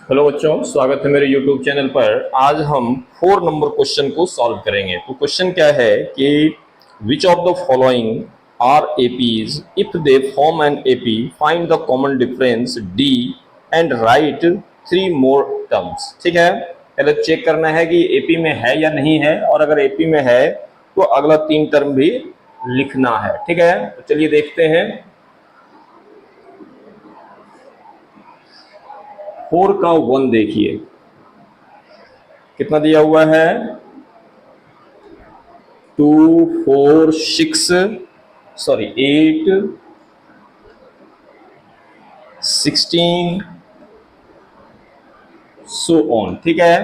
Hello बच्चों, स्वागत है मेरे YouTube चैनल पर। आज हम 4 नंबर क्वेश्चन को सॉल्व करेंगे। तो क्वेश्चन क्या है कि which of the following are APs if they form an AP, find the common difference D and write 3 more terms. ठीक है, पहले चेक करना है कि एपी में है या नहीं है, और अगर एपी में है तो अगला 3 टर्म भी लिखना है। ठीक है, तो चलिए देखते हैं। 4 का 1 देखिए कितना दिया हुआ है। 2 4 6 सॉरी 8 16 सो ऑन। ठीक है,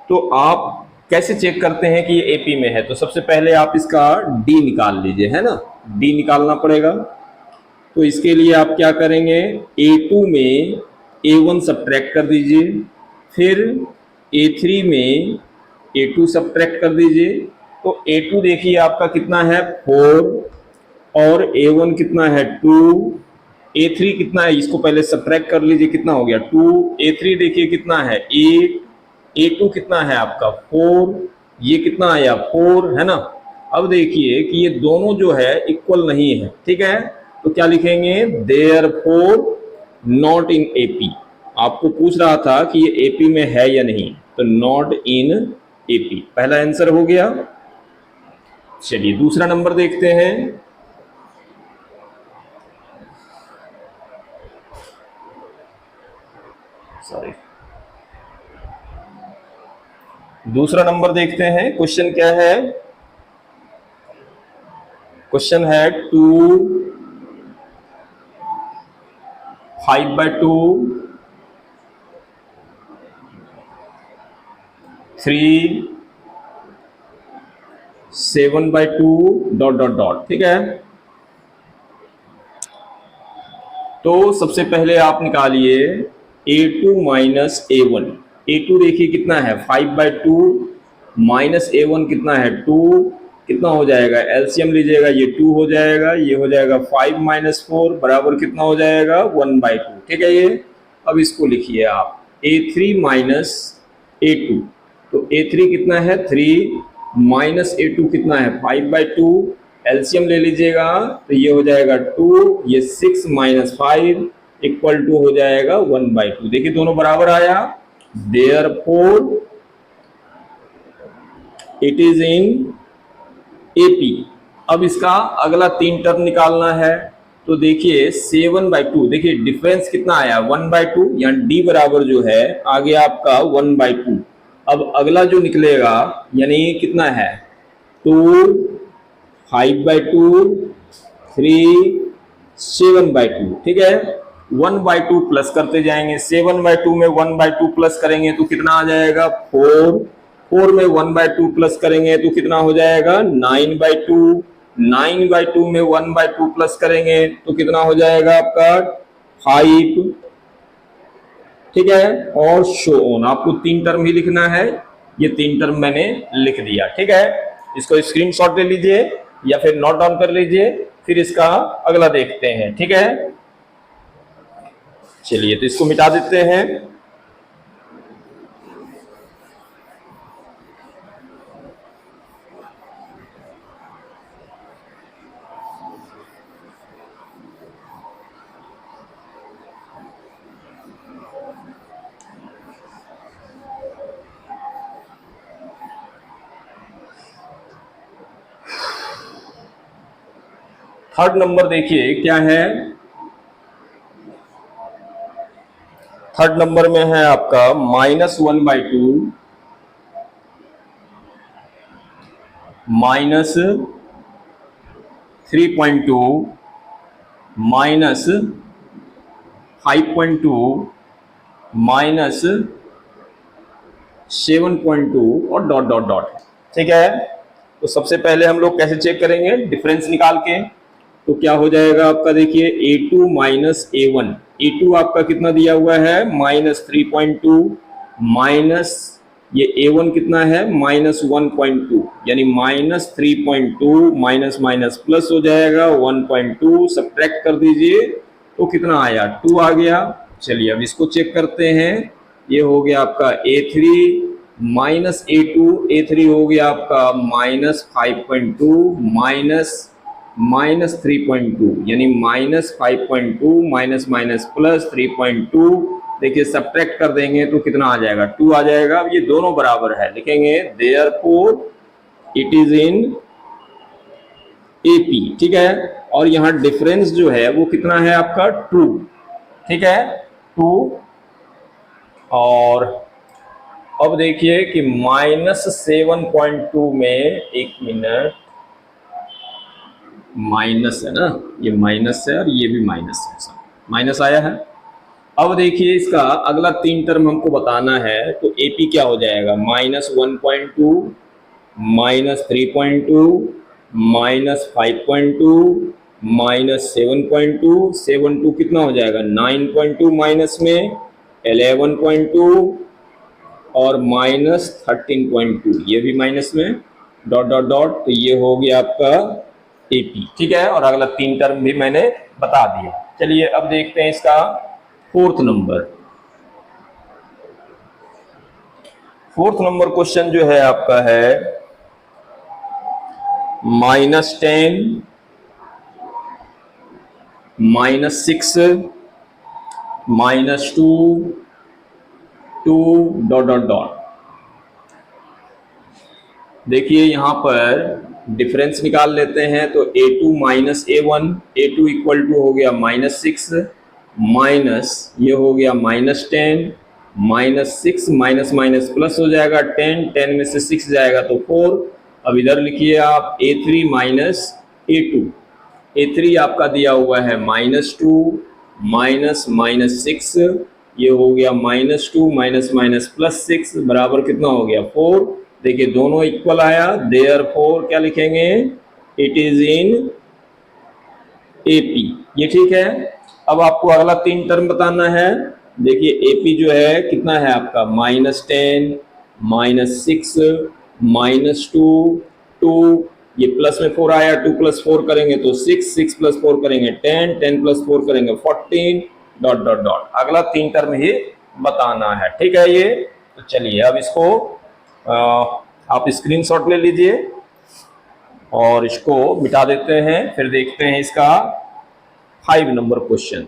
तो आप कैसे चेक करते हैं कि ये एपी में है? तो सबसे पहले आप इसका डी निकाल लीजिए, है ना। डी निकालना पड़ेगा। तो इसके लिए आप क्या करेंगे, A2 में A1 सब्ट्रैक्ट कर दीजिए, फिर A3 में A2 सब्ट्रैक्ट कर दीजिए। तो A2 देखिए आपका कितना है 4, और A1 कितना है 2, A3 कितना है, इसको पहले सब्ट्रैक्ट कर लीजिए, कितना हो गया 2, A3 देखिए कितना है 8, A2 कितना है आपका 4, ये कितना आया 4, है ना। अब देखिए कि ये दोनों जो है इक्वल नहीं है। ठीक है, तो क्या लिखेंगे, देयरफॉर नॉट इन एपी। आपको पूछ रहा था कि ये एपी में है या नहीं, तो नॉट इन एपी पहला आंसर हो गया। चलिए दूसरा नंबर देखते हैं। सॉरी, दूसरा नंबर देखते हैं। क्वेश्चन क्या है, क्वेश्चन है 2 5/2 3 7/2 डॉट डॉट डॉट। ठीक है, तो सबसे पहले आप निकालिए A2 माइनस A1। A2 देखिए कितना है 5/2 माइनस A1 कितना है 2, कितना हो जाएगा, एलसीएम लीजिएगा, ये 2 हो जाएगा, ये हो जाएगा 5 माइनस 4 बराबर कितना हो जाएगा 1/2। ठीक है, ये अब इसको लिखिए आप A3 माइनस A2। तो A3 कितना है 3, माइनस A2 कितना है 5/2, एलसीएम ले लीजिएगा, तो ये हो जाएगा 2, ये 6 माइनस 5 इक्वल टू हो जाएगा 1/2। देखिए दोनों बराबर आया, therefore it is in AP. अब इसका अगला 3 टर्म निकालना है। तो देखिए 7/2, देखिए डिफरेंस कितना आया 1/2, यानी डी बराबर जो है आ गया आपका 1/2। अब अगला जो निकलेगा यानी कितना है 2 5/2 3 7/2। ठीक है, 1/2 प्लस करते जाएंगे, 7/2 में 1/2 प्लस करेंगे तो कितना आ जाएगा 4, 4 में 1/2 प्लस करेंगे तो कितना हो जाएगा 9/2, 9/2 में 1/2 प्लस करेंगे तो कितना हो जाएगा आपका 5। ठीक है, और शो ऑन। आपको 3 टर्म ही लिखना है, ये 3 टर्म मैंने लिख दिया। ठीक है, इसको स्क्रीनशॉट ले लीजिए या फिर नोट डाउन कर लीजिए, फिर इसका अगला देखते हैं। ठीक है, चलिए तो इसको मिटा देते हैं। थर्ड नंबर देखिए क्या है, थर्ड नंबर में है आपका -1/2 माइनस 3.2 माइनस 5.2 माइनस 7.2 और डॉट डॉट डॉट। ठीक है, तो सबसे पहले हम लोग कैसे चेक करेंगे, डिफरेंस निकाल के। तो क्या हो जाएगा आपका, देखिए A2 माइनस A1, A2 आपका कितना दिया हुआ है -3.2 माइनस ये A1 कितना है -1.2, यानी -3.2 माइनस माइनस प्लस हो जाएगा 1.2, सब्ट्रैक्ट कर दीजिए तो कितना आया 2 आ गया। चलिए अब इसको चेक करते हैं ये हो गया आपका A3 माइनस A2, A3 हो गया आपका -5.2 माइनस 3.2, यानी -5.2 माइनस माइनस प्लस 3.2। देखिए सब्ट्रैक्ट कर देंगे तो कितना आ जाएगा, 2 आ जाएगा। अब ये दोनों बराबर है, लिखेंगे therefore it is in AP, ठीक है। और यहाँ डिफरेंस जो है वो कितना है आपका 2, ठीक है, 2। और अब देखिए कि -7.2 में, एक मिनट, माइनस है ना, ये माइनस है और ये भी माइनस है, माइनस आया है। अब देखिए इसका अगला 3 टर्म हमको बताना है, तो AP क्या हो जाएगा, -1.2 -3.2 -5.2 -7.2, 7.2 कितना हो जाएगा 9.2, माइनस में 11.2 और -13.2, ये भी माइनस में डॉट डॉट डॉट, तो ये हो गया आपका AP, ठीक है। और अगला 3 टर्म भी मैंने बता दिया। चलिए अब देखते हैं इसका 4th number. 4th number question जो है आपका है -10 -6 -2 2 डॉट डॉट डॉट। देखिए यहाँ पर डिफरेंस निकाल लेते हैं, तो A2 minus A1, A2 equal to हो गया -6 माइनस ये हो गया -10, -6 माइनस माइनस प्लस हो जाएगा 10, 10 में से 6 जाएगा तो 4। अब इधर लिखिए आप A3 माइनस A2, A3 आपका दिया हुआ है -2 माइनस -6, ये हो गया -2 माइनस माइनस प्लस 6 बराबर कितना हो गया 4। देखिए दोनों इक्वल आया, देयरफॉर क्या लिखेंगे, इट इज इन AP, ये ठीक है। अब आपको अगला 3 टर्म बताना है। देखिए AP जो है कितना है आपका -10 -6 -2 2, ये प्लस में 4 आया, 2 + 4 करेंगे तो 6, 6 + 4 करेंगे 10, 10 + 4 करेंगे 14 डॉट डॉट डॉट। अगला 3 टर्म ही बताना है, ठीक है। ये तो चलिए अब इसको आप स्क्रीनशॉट ले लीजिए और इसको मिटा देते हैं, फिर देखते हैं इसका 5 नंबर क्वेश्चन।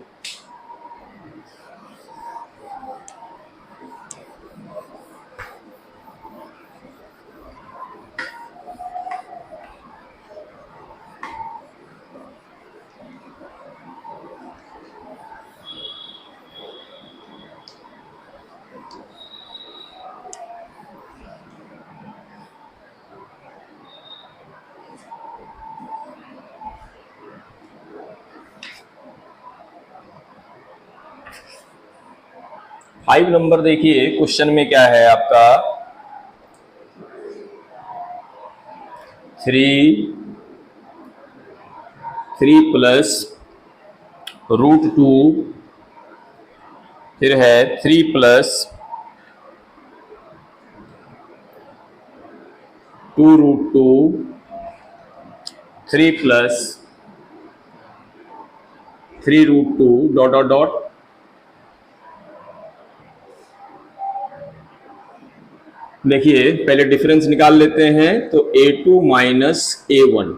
फाइव नंबर देखिए क्वेश्चन में क्या है आपका 3 प्लस √2, फिर है 3 plus 2√2, 3 plus 3√2 dot dot dot. देखिए पहले डिफरेंस निकाल लेते हैं, तो A2 minus A1,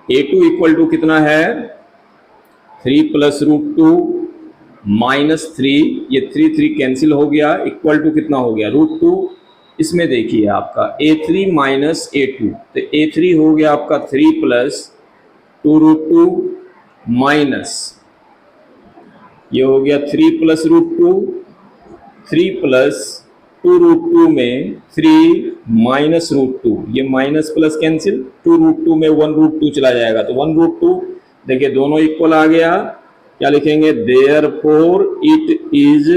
A2 equal to कितना है 3 प्लस √2 -3, ये 3 3 कैंसिल हो गया, इक्वल टू कितना हो गया √2। इसमें देखिए आपका A3 माइनस A2, तो A3 हो गया आपका 3 प्लस 2√2 माइनस ये हो गया 3 प्लस √2, 3 प्लस 2√2 में 3 माइनस √2, ये माइनस प्लस कैंसिल, 2√2 में 1√2 चला जाएगा तो 1√2। देखिए दोनों इक्वल आ गया, क्या लिखेंगे therefore it is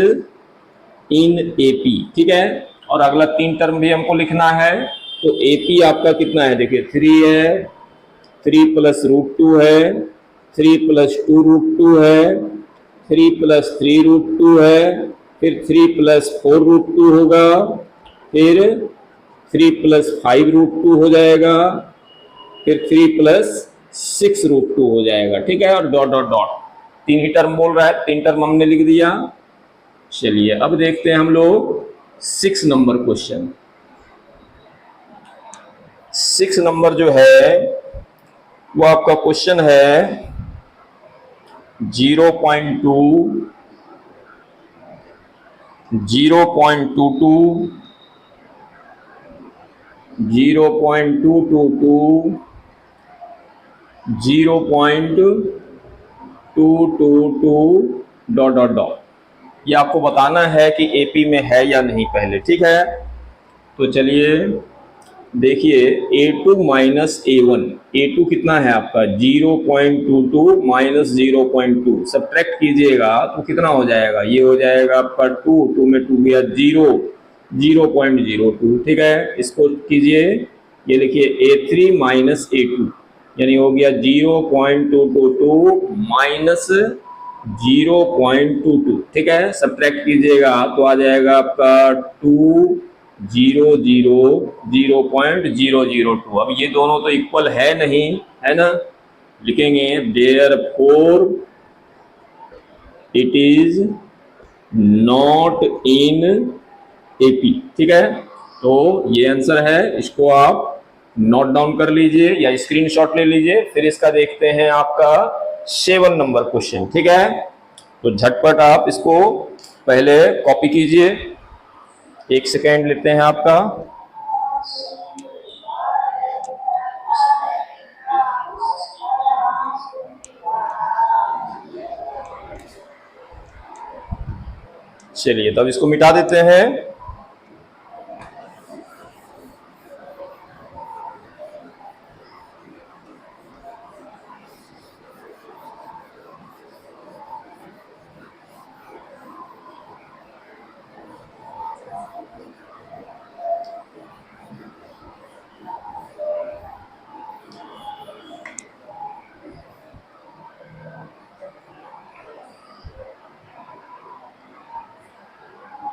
in AP, ठीक है। और अगला 3 टर्म भी हमको लिखना है, तो AP आपका कितना है, देखिए 3 है, 3 प्लस √2 है, 3 प्लस 2√2 है, 3 प्लस 3√2 है, फिर 3 प्लस 4√2 होगा, फिर 3 प्लस 5√2 हो जाएगा, फिर 3 प्लस 6√2 हो जाएगा, ठीक है। और डॉट डॉट डॉट। तीन ही टर्म बोल रहा है, तीन टर्म हमने लिख दिया। चलिए अब देखते हैं हम लोग 6 नंबर क्वेश्चन। 6 नंबर जो है वो आपका क्वेश्चन है 0.2, 0.22, 0.222, 0.222 डॉट डॉट डॉट। ये आपको बताना है कि एपी में है या नहीं पहले, ठीक है। तो चलिए देखिए A2 माइनस A1, A2 कितना है आपका 0.22 माइनस 0.2, सब्ट्रैक्ट कीजिएगा तो कितना हो जाएगा, ये हो जाएगा आपका 2 में 2 गया 0, 0.02, ठीक है। इसको कीजिए, ये लिखिए A3 माइनस A2 यानी हो गया 0.222 माइनस 0.22, ठीक है। सब्ट्रैक्ट कीजिएगा तो आ जाएगा आपका 0.002। अब ये दोनों तो इक्वल है नहीं, है ना, लिखेंगे therefore it is not in AP, ठीक है। तो ये आंसर है, इसको आप नोट डाउन कर लीजिए या स्क्रीनशॉट ले लीजिए। फिर इसका देखते हैं आपका 7 नंबर क्वेश्चन, ठीक है। तो झटपट आप इसको पहले कॉपी कीजिए, 1 सेकेंड लेते हैं आपका। चलिए तब इसको मिटा देते हैं।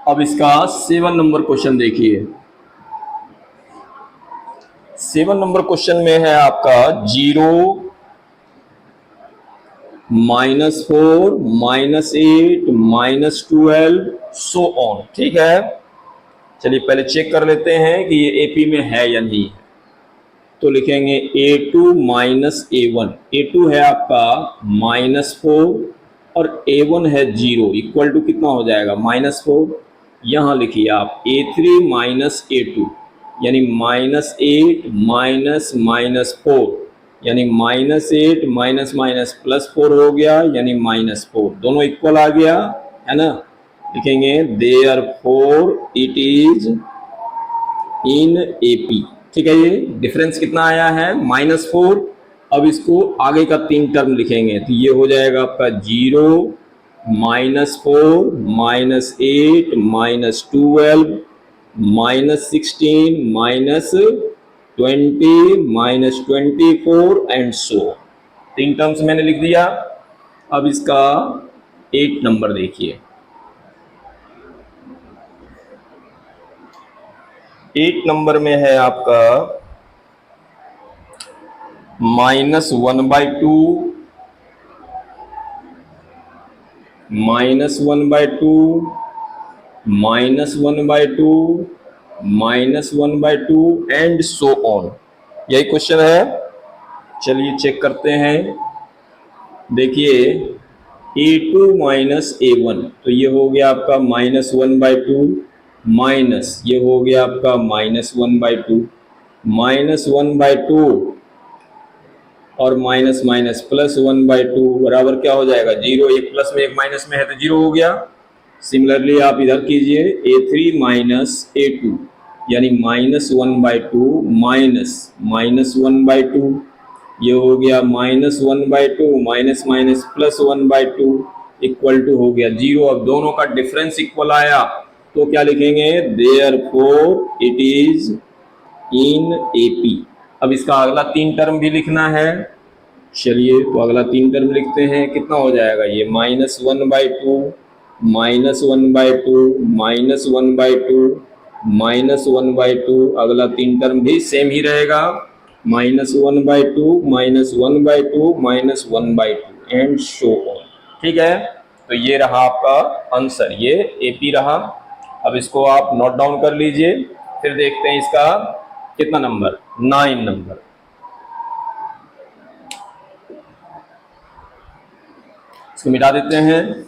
अब इसका 7 नंबर क्वेश्चन देखिए। 7 नंबर क्वेश्चन में है आपका 0, -4, -8, -12 सो ऑन, ठीक है। चलिए पहले चेक कर लेते हैं कि ये एपी में है या नहीं। तो लिखेंगे A2 माइनस A1, A2 है आपका -4 और A1 है 0, इक्वल टू कितना हो जाएगा -4। यहाँ लिखिए आप A3 माइनस A2 यानी -8 माइनस -4 यानी -8 माइनस +4 हो गया यानी -4, दोनों इक्वल आ गया, है ना। लिखेंगे therefore it is in AP, ठीक है। ये डिफरेंस कितना आया है -4। अब इसको आगे का 3 टर्म लिखेंगे तो ये हो जाएगा आपका 0, -4, -8, -12, -16, -20, -24 एंड सो। 3 टर्म्स मैंने लिख दिया। अब इसका 8 नंबर देखिए। 8 नंबर में है आपका -1/2, -1/2, -1/2, -1/2 एंड सो ऑन। यही क्वेश्चन है। चलिए चेक करते हैं। देखिए A2 माइनस A1 तो ये हो गया आपका -1/2 माइनस ये हो गया आपका -1/2, -1/2 और माइनस माइनस +1/2 बराबर क्या हो जाएगा 0। एक प्लस में एक माइनस में है तो 0 हो गया। सिमिलरली आप इधर कीजिए A3 माइनस A2 यानी -1/2 माइनस -1/2, ये हो गया -1/2 माइनस माइनस +1/2 इक्वल टू हो गया 0। अब दोनों का डिफरेंस इक्वल आया तो क्या लिखेंगे therefore it is in AP. अब इसका अगला 3 टर्म भी लिखना है। चलिए तो अगला 3 टर्म लिखते हैं। कितना हो जाएगा ये -1/2, -1/2, -1/2, -1/2। अगला 3 टर्म भी सेम ही रहेगा -1/2, -1/2, -1/2 एंड सो ऑन। ठीक है, तो ये रहा आपका आंसर, ये एपी रहा। अब इसको आप नोट डाउन कर लीजिए, फिर देखते हैं इसका कितना नंबर, 9 नंबर। इसको मिटा देते हैं।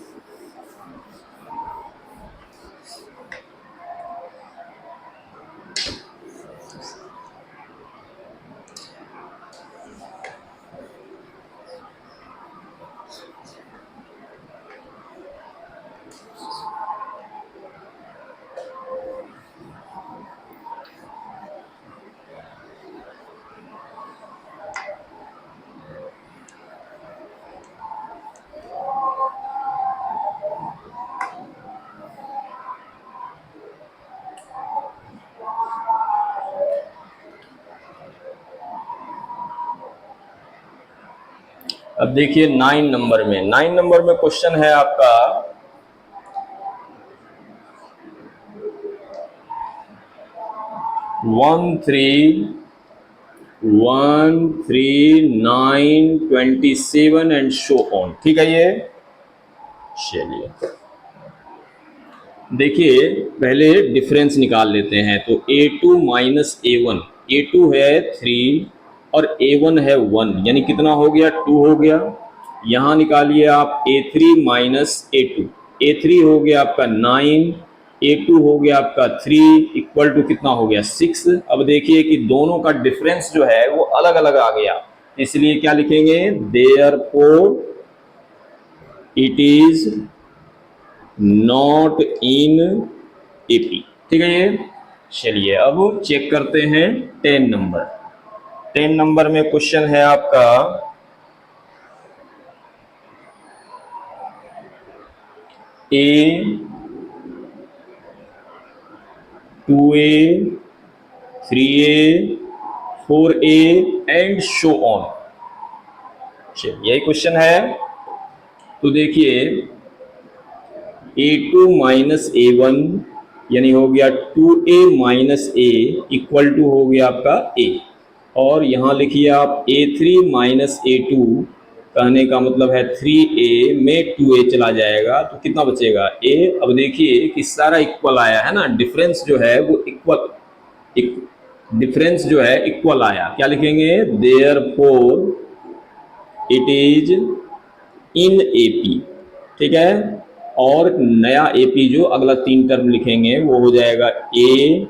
अब देखिए 9 नंबर में क्वेश्चन है आपका 1, 3, 1, 3, 9, 27 एंड शो ऑन। ठीक है, ये चलिए देखिए पहले डिफरेंस निकाल लेते हैं। तो a2 माइनस a1, a2 है 3 और a1 है 1, यानी कितना हो गया, 2 हो गया। यहाँ निकालिए आप a3 माइनस a2, a3 हो गया आपका 9, a2 हो गया आपका 3, इक्वल टू कितना हो गया 6। अब देखिए कि दोनों का डिफरेंस जो है वो अलग अलग आ गया, इसलिए क्या लिखेंगे, therefore it is not in AP. ठीक है, ये चलिए अब चेक करते हैं 10 नंबर। 10 नंबर में क्वेश्चन है आपका ए 2a 3a 4a and show on. चलिए यही क्वेश्चन है। तो देखिए a2 माइनस a1 यानी हो गया 2a minus a equal to हो गया आपका a, और यहाँ लिखिए आप a3 माइनस a2, कहने का मतलब है 3a में 2a चला जाएगा तो कितना बचेगा a। अब देखिए कि सारा इक्वल आया है ना, डिफरेंस जो है वो इक्वल, डिफरेंस जो है इक्वल आया। क्या लिखेंगे, therefore it is in AP. ठीक है, और नया एपी जो अगला 3 टर्म लिखेंगे वो हो जाएगा a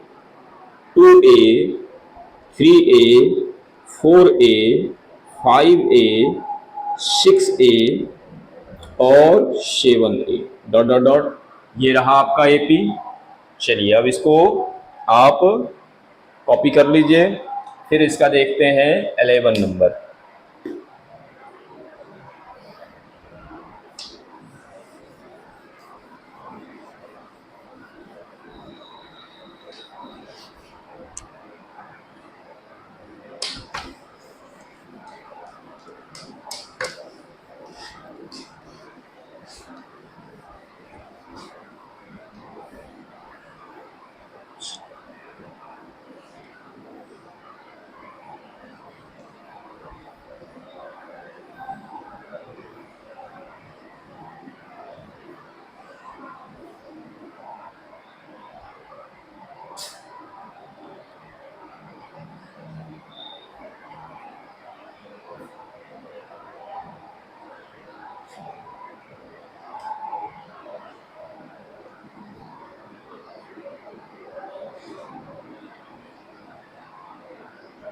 2a 3a 4a 5a 6a और 7a डॉट डॉट डॉट। ये रहा आपका एपी। चलिए अब इसको आप कॉपी कर लीजिए, फिर इसका देखते हैं 11 नंबर।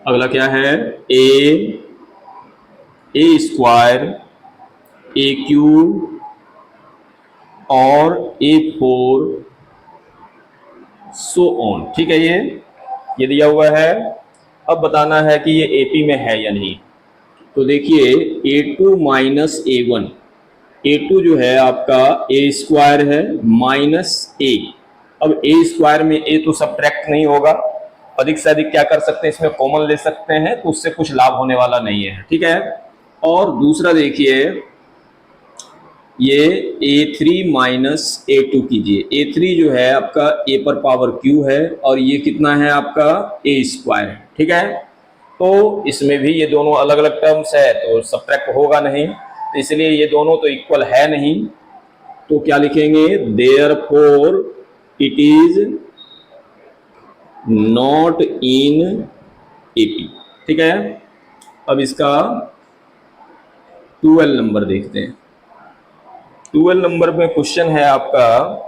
अगला क्या है, ए स्क्वायर ए क्यूब और a4 सो ऑन। ठीक है, ये दिया हुआ है। अब बताना है कि ये एपी में है या नहीं। तो देखिए a2 माइनस a1, a2 जो है आपका ए स्क्वायर है माइनस a। अब ए स्क्वायर में a तो सब्ट्रैक्ट नहीं होगा, अधिक से अधिक क्या कर सकते हैं, इसमें कॉमन ले सकते हैं, तो उससे कुछ लाभ होने वाला नहीं है। ठीक है, और दूसरा देखिए ये a3 माइनस a2 कीजिए, a3 जो है आपका a पर पावर q है और ये कितना है आपका a स्क्वायर। ठीक है, तो इसमें भी ये दोनों अलग अलग टर्म्स है तो सब्ट्रैक्ट होगा नहीं, तो इसलिए ये दोनों तो इक्वल है नहीं, तो क्या लिखेंगे, therefore it is not in AP. ठीक है, अब इसका 12 नंबर देखते हैं। 12 नंबर में क्वेश्चन है आपका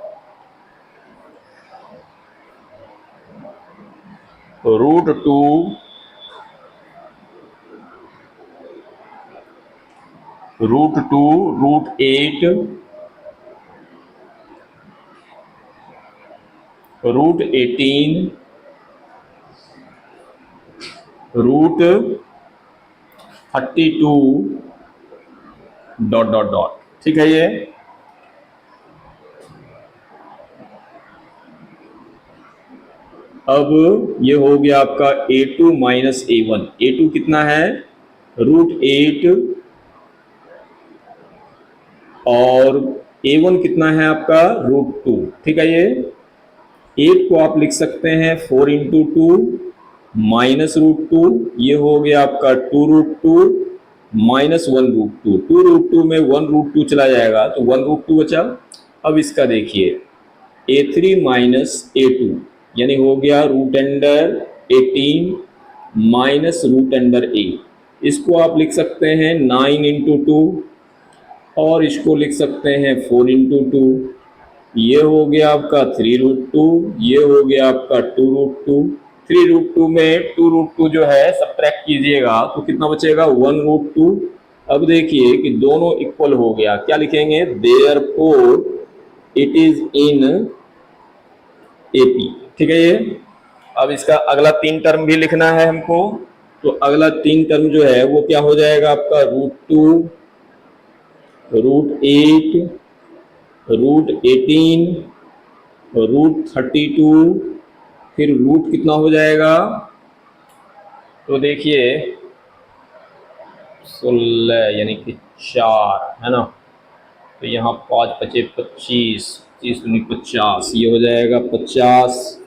√2 √8 √18 √32 डॉट डॉट डॉट। ठीक है, ये अब ये हो गया आपका A2 माइनस A1। A2 कितना है, √8 और A1 कितना है आपका √2। ठीक है, ये 8 को आप लिख सकते हैं 4 इंटू 2 माइनस √2, ये हो गया आपका 2√2 माइनस 1√2। 2√2 में 1√2 चला जाएगा तो 1√2 बचा। अब इसका देखिए A3 माइनस A2 यानी हो गया √18 माइनस √8। इसको आप लिख सकते हैं 9 इंटू 2 और इसको लिख सकते हैं 4 इंटू 2। ये हो गया आपका 3√2, ये हो गया आपका 2√2। 3√2 में 2√2 जो है सब्ट्रैक्ट कीजिएगा तो कितना बचेगा, 1√2। अब देखिए कि दोनों इक्वल हो गया, क्या लिखेंगे, therefore it is in AP. ठीक है, ये अब इसका अगला 3 टर्म भी लिखना है हमको, तो अगला 3 टर्म जो है वो क्या हो जाएगा आपका, √2 √8 √18 √32 फिर रूट कितना हो जाएगा, तो देखिए 16 यानी कि 4 है ना, तो यहाँ 5 पचे 25, 30 दूनी 50, ये हो जाएगा 50,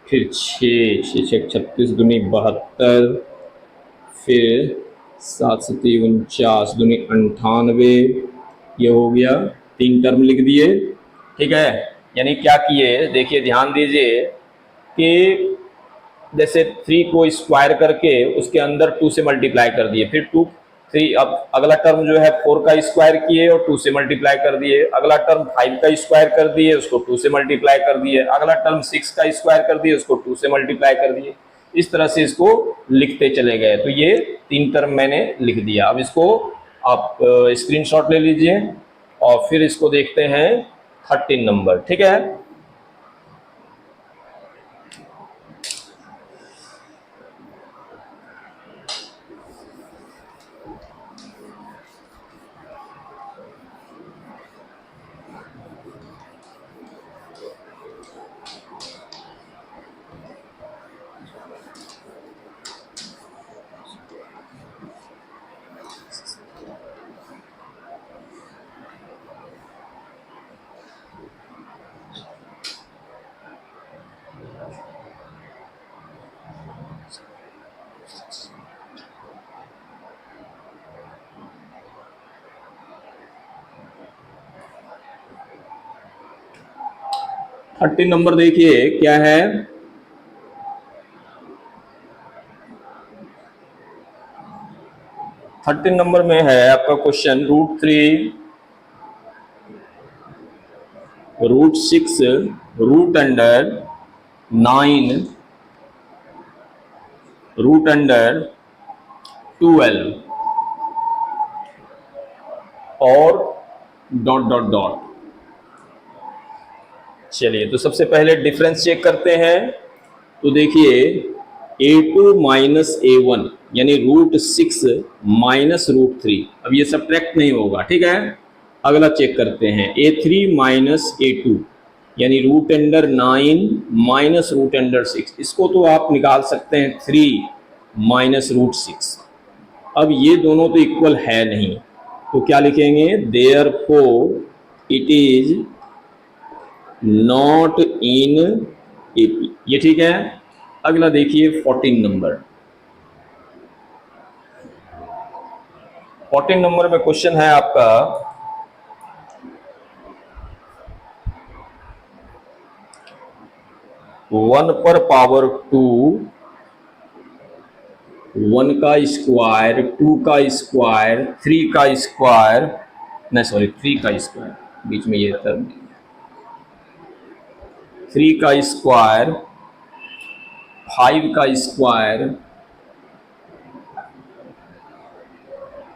फिर 6 6 36 दूनी 72, फिर 7 7 49 दूनी 98, ये हो गया 3 टर्म लिख दिए। ठीक है, यानी क्या किए, देखिए ध्यान दीजिए कि जैसे 3 को स्क्वायर करके उसके अंदर 2 से मल्टीप्लाई कर दिए, फिर 2 3, अब अगला टर्म जो है 4 का स्क्वायर किए और 2 से मल्टीप्लाई कर दिए, अगला टर्म 5 का स्क्वायर कर दिए उसको 2 से मल्टीप्लाई कर दिए, अगला टर्म 6 का स्क्वायर कर दिए उसको 2 से मल्टीप्लाई कर दिए। इस तरह से इसको लिखते चले गए, तो ये 3 टर्म मैंने लिख दिया। अब इसको आप स्क्रीनशॉट ले लीजिए और फिर इसको देखते हैं 13 नंबर। ठीक है, थर्टीन नंबर देखिए क्या है, थर्टीन नंबर में है आपका क्वेश्चन √3 √6 √9 √12 और डॉट डॉट डॉट। चलिए तो सबसे पहले डिफरेंस चेक करते हैं, तो देखिए A2 माइनस A1 यानी √6 माइनस √3, अब ये सब्ट्रैक्ट नहीं होगा। ठीक है, अगला चेक करते हैं A3 माइनस A2 यानी √9 माइनस √6, इसको तो आप निकाल सकते हैं 3 माइनस √6। अब ये दोनों तो इक्वल है नहीं, तो क्या लिखेंगे, therefore it is not in AP. ये ठीक है। अगला देखिए 14 नंबर, 14 नंबर में क्वेश्चन है आपका 1 पर पावर 2, 1 का स्क्वायर, 2 का स्क्वायर, 3 का स्क्वायर, नहीं सॉरी 3 का स्क्वायर, बीच में ये टर्म, 3 का स्क्वायर, 5 का स्क्वायर,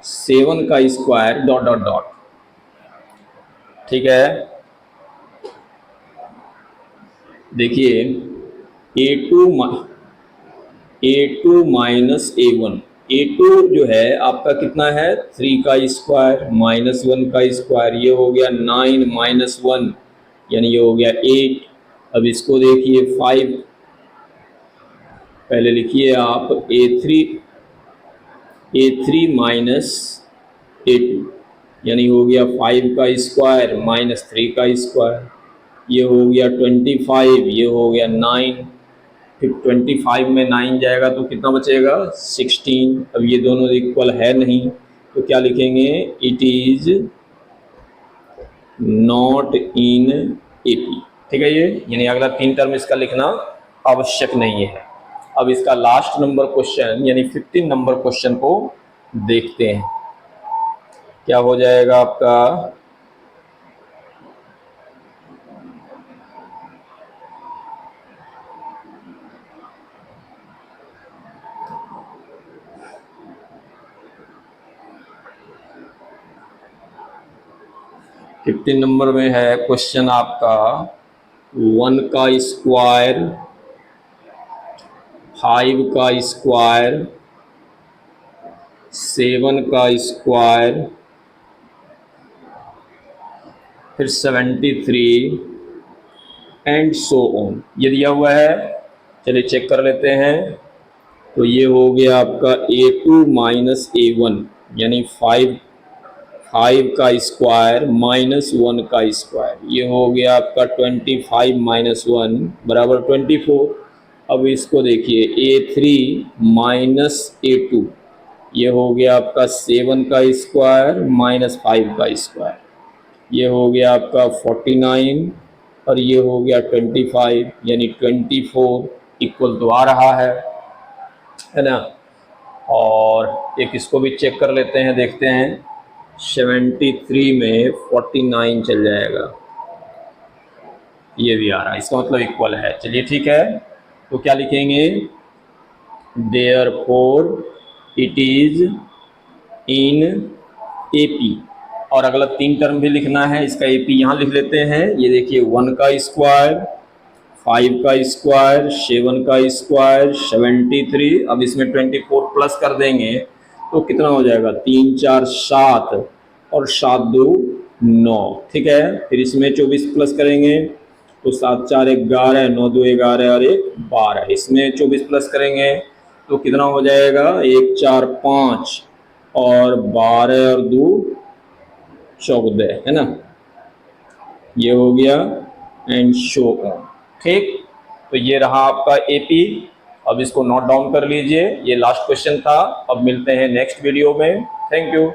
7 का स्क्वायर डॉट डॉट डॉट। ठीक है, देखिए A2 माइनस A1, A2 जो है आपका कितना है 3 का स्क्वायर माइनस 1 का स्क्वायर, ये हो गया 9 माइनस 1 यानी ये हो गया 8। अब इसको देखिए 5, पहले लिखिए आप A3 माइनस A2 यानी हो गया 5 का स्क्वायर माइनस 3 का स्क्वायर, ये हो गया 25, ये हो गया 9। फिर 25 में 9 जाएगा तो कितना बचेगा 16। अब ये दोनों इक्वल है नहीं तो क्या लिखेंगे, it is not in AP. ठीक है, ये यानी अगला 3 टर्म इसका लिखना आवश्यक नहीं है। अब इसका लास्ट नंबर क्वेश्चन यानी 15 नंबर क्वेश्चन को देखते हैं, क्या हो जाएगा आपका। फिफ्टीन नंबर में है क्वेश्चन आपका 1 का स्क्वायर, 5 का स्क्वायर, 7 का स्क्वायर, फिर 73 एंड सो ऑन, ये दिया हुआ है। चलिए चेक कर लेते हैं। तो ये हो गया आपका A2 माइनस A1 यानी 5 का स्क्वायर माइनस 1 का स्क्वायर, ये हो गया आपका 25 माइनस 1 बराबर 24। अब इसको देखिए A3 माइनस A2, ये हो गया आपका 7 का स्क्वायर माइनस 5 का स्क्वायर, ये हो गया आपका 49 और ये हो गया 25 यानी 24 इक्वल तो आ रहा है ना। और एक इसको भी चेक कर लेते हैं, देखते हैं 73 में 49 चल जाएगा, ये भी आ रहा है, इसका मतलब इक्वल है। चलिए ठीक है, तो क्या लिखेंगे, therefore it is in AP. और अगला 3 टर्म भी लिखना है, इसका एपी यहाँ लिख लेते हैं। ये देखिए 1 का स्क्वायर, 5 का स्क्वायर, 7 का स्क्वायर, 73। अब इसमें 24 प्लस कर देंगे तो कितना हो जाएगा, 3 4 7 और 7 2 9। ठीक है, फिर इसमें 24 प्लस करेंगे तो 7 4 11, 9 2 11 और 1 12। इसमें 24 प्लस करेंगे तो कितना हो जाएगा, 1 4 5 और 12 और 2 14, है ना, ये हो गया एंड शो ऑन। ठीक, तो ये रहा आपका एपी। अब इसको नोट डाउन कर लीजिए, ये लास्ट क्वेश्चन था। अब मिलते हैं नेक्स्ट वीडियो में। Thank you.